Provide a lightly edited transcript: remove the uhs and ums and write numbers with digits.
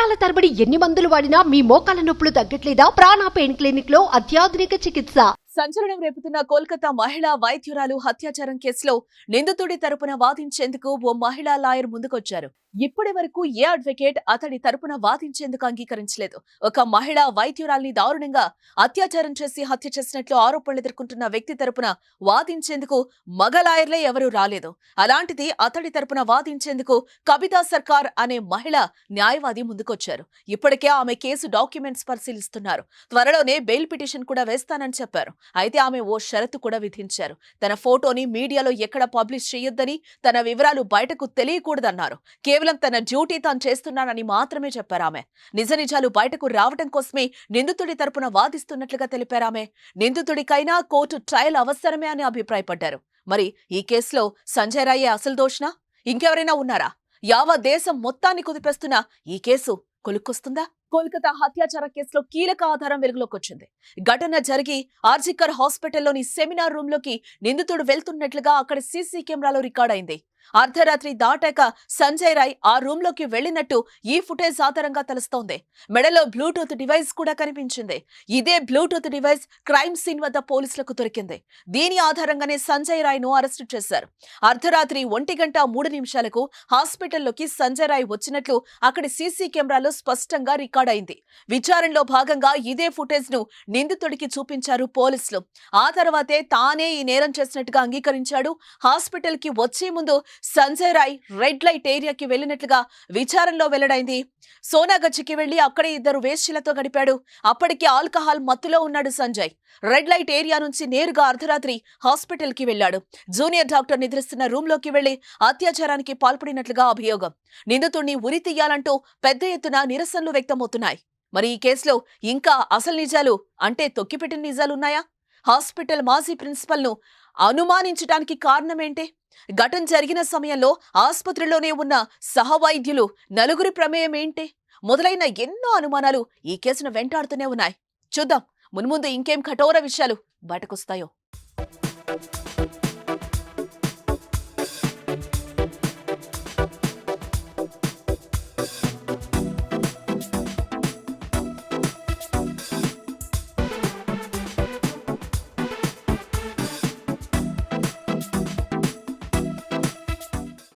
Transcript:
సంవత్సరాల తరబడి ఎన్ని మందులు వాడినా మీ మోకాల నొప్పులు తగ్గట్లేదా? ప్రాణ పెయిన్ క్లినిక్ లో అత్యాధునిక చికిత్స. సంచలనం రేపుతున్న కోల్కతా మహిళా వైద్యురాలు హత్యాచారం కేసులో నిందితుడి తరపున వాదించేందుకు ఓ మహిళా లాయర్ ముందుకొచ్చారు. ఇప్పటి వరకు ఏ అడ్వకేట్ అతడి తరపున వాదించేందుకు అంగీకరించలేదు. ఒక మహిళా వైద్యురాల్ని దారుణంగా అత్యాచారం చేసి హత్య చేసినట్లు ఆరోపణలు ఎదుర్కొంటున్న వ్యక్తి తరపున వాదించేందుకు మగ లాయర్లే ఎవరూ రాలేదు. అలాంటిది అతడి తరపున వాదించేందుకు కవితా సర్కార్ అనే మహిళ న్యాయవాది ముందుకొచ్చారు. ఇప్పటికే ఆమె కేసు డాక్యుమెంట్స్ పరిశీలిస్తున్నారు. త్వరలోనే బెయిల్ పిటిషన్ కూడా వేస్తానని చెప్పారు. అయితే ఆమె ఓ షరతు కూడా విధించారు. తన ఫోటోని మీడియాలో ఎక్కడ పబ్లిష్ చేయొద్దని, తన వివరాలు బయటకు తెలియకూడదన్నారు. కేవలం తన డ్యూటీ తాను చేస్తున్నానని మాత్రమే చెప్పారామె. నిజ నిజాలు బయటకు రావడం కోసమే నిందితుడి తరపున వాదిస్తున్నట్లుగా తెలిపారామె. నిందితుడికైనా కోర్టు ట్రయల్ అవసరమే అని అభిప్రాయపడ్డారు. మరి ఈ కేసులో సంజయ్ రాయే అసలు దోషనా? ఇంకెవరైనా ఉన్నారా? యావత్ దేశం మొత్తాన్ని కుదిపేస్తున్న ఈ కేసు కొలుక్కొస్తుందా? కోల్కతా హత్యాచార కేసులో కీలక ఆధారం వెలుగులోకి వచ్చింది. ఘటన జరిగి ఆర్జికర్ హాస్పిటల్లోని సెమినార్ రూమ్ లోకి నిందితుడు వెళ్తున్నట్లుగా అక్కడ సీసీ కెమెరాలో రికార్డ్ అయింది. అర్ధరాత్రి దాటాక సంజయ్ రాయ్ ఆ రూమ్ లోకి వెళ్లినట్టు ఈ ఫుటేజ్ ఆధారంగా తెలుస్తోంది. మెడలో బ్లూటూత్ డివైస్ కూడా కనిపించింది. ఇదే బ్లూటూత్ డివైస్ క్రైమ్ సీన్ వద్ద పోలీసులకు దొరికింది. దీని ఆధారంగానే సంజయ్ రాయ్ ను అరెస్టు చేశారు. అర్ధరాత్రి 1:03 హాస్పిటల్లోకి సంజయ్ రాయ్ వచ్చినట్లు అక్కడి సీసీ కెమెరాలో స్పష్టంగా రికార్డ్ అయింది. విచారణలో భాగంగా ఇదే ఫుటేజ్ ను నిందితుడికి చూపించారు పోలీసులు. ఆ తర్వాతే తానే ఈ నేరం చేసినట్టుగా అంగీకరించాడు. హాస్పిటల్ కి వచ్చే ముందు సంజయ్ రాయ్ రెడ్ లైట్ ఏరియాకి వెళ్లినట్లుగా విచారణలో వెల్లడైంది. సోనాగచ్చికి వెళ్లి అక్కడే 2 వేశ్యలతో గడిపాడు. అప్పటికే ఆల్కహాల్ మత్తులో ఉన్నాడు సంజయ్. రెడ్ లైట్ ఏరియా నుంచి నేరుగా అర్ధరాత్రి హాస్పిటల్ కి వెళ్లాడు. జూనియర్ డాక్టర్ నిద్రిస్తున్న రూమ్ లోకి వెళ్లి అత్యాచారానికి పాల్పడినట్లుగా అభియోగం. నిందితుడిని ఉరి తీయాలంటూ పెద్ద ఎత్తున నిరసనలు వ్యక్తమవుతున్నాయి. మరి ఈ కేసులో ఇంకా అసలు నిజాలు అంటే తొక్కిపెట్టిన నిజాలున్నాయా? హాస్పిటల్ మాజీ ప్రిన్సిపల్ ను అనుమానించడానికి కారణమేంటి? ఘటన జరిగిన సమయంలో ఆసుపత్రిలోనే ఉన్న సహవైద్యులు నలుగురి ప్రమేయం ఏంటి? మొదలైన ఎన్నో అనుమానాలు ఈ కేసును వెంటాడుతూనే ఉన్నాయి. చూద్దాం మున్ముందు ఇంకేం కఠోర విషయాలు బయటకొస్తాయో.